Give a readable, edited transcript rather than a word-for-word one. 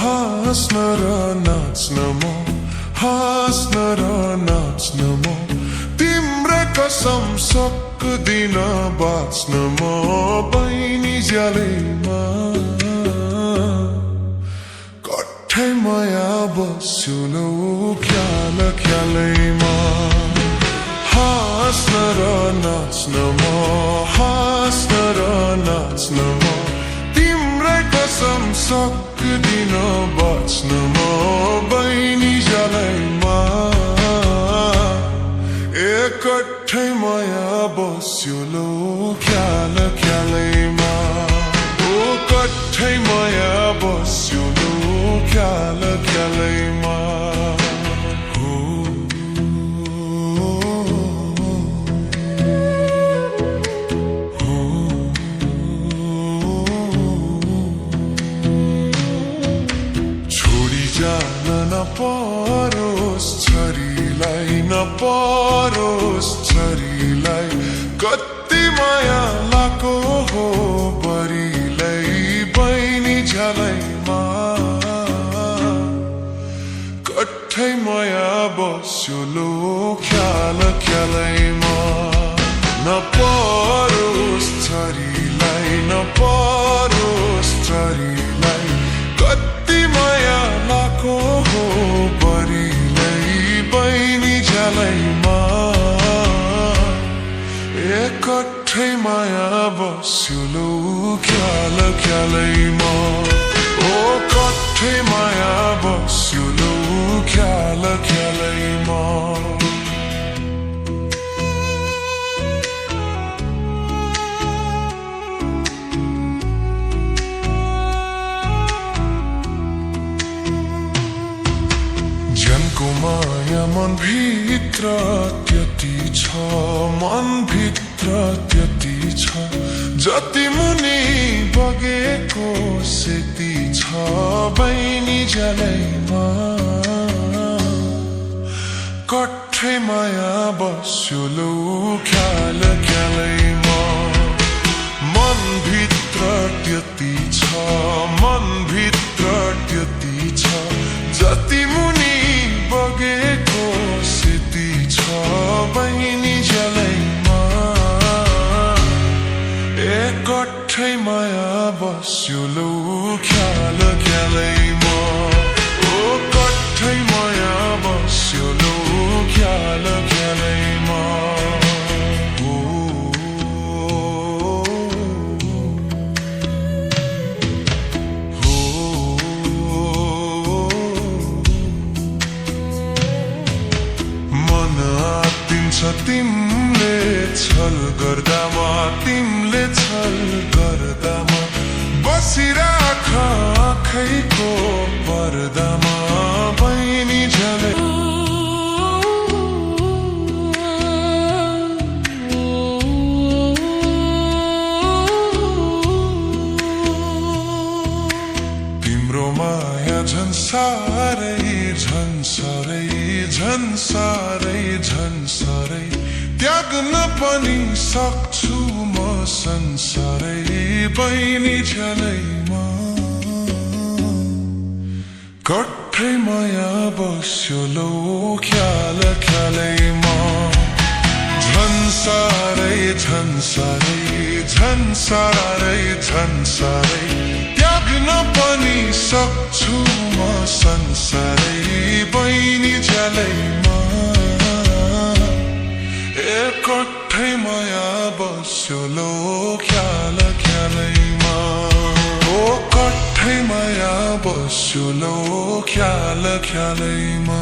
हाँस्न र नाच्न म हाँस्न र नाच्न म तिम्रै कसम सक्दिन बाँच्न म बहिनी ज्यालैमा कठै माया बस्यो लौ ख्याल ख्यालैमा हाँस्न र नाच्न म हाँस्न र नाच्न म तिम्रै कसम सक्दिन बाँच्न म बहिनी ज्यालैमा एकठै माया बस्यो लौ ख्याल ख्यालैमा ओ कठै माया बस्यो लौ ख्याल ख्यालैमा नपरोस् छोरीलाई नपरोस् छोरीलाई कति माया लाको हो बरीलाई बहिनी झ्यालैमा कठै माया बस्यो लो ख्याल ख्यालैमा नपरोस् छोरीलाई नपरोस् छोरीलाई कति माया लाको हो बरीलाई बहिनी झ्यालैमा एकठै माया बस्यो लौ ख्याल ख्यालैमा ओ कठै माया बस्यो लौ ख्याल ख्यालैमा माया मन भित्र त्यति छ मन भित्र त्यति छ जति मुनि बगेको सेती छ बहिनी झ्यालैमा कठै माया बस्यो लौ ख्याल ख्यालैमा मन भित्र त्यति छ मन भित्र त्यति छ जति मुनि बगेको सेती छ बहिनी झ्यालैमा एकठै माया बस्यो लौ ख्याल ख्यालैमा ओ कठै माया बस्यो लौ ख्याल ख्यालैमा तिमले छल गर्दामा तिमले छल गर्दामा बसिराख आँखैको पर्दामा बहिनी झ्यालै तिम्रो माया झन् साह्रै झन् साह्रै झन् साह्रै झन् साह्रै त्याग्न पनि सक्छु म संसारै बहिनी झ्यालैमा कठै माया बस्यो लौ ख्याल ख्यालैमा झन् साह्रै झन् साह्रै झन् साह्रै झन् साह्रै त्याग्न पनि सक्छु म कठै माया बस्यो लो ख्याल ख्यालैमा कठै माया बस्यो लो ख्याल ख्यालैमा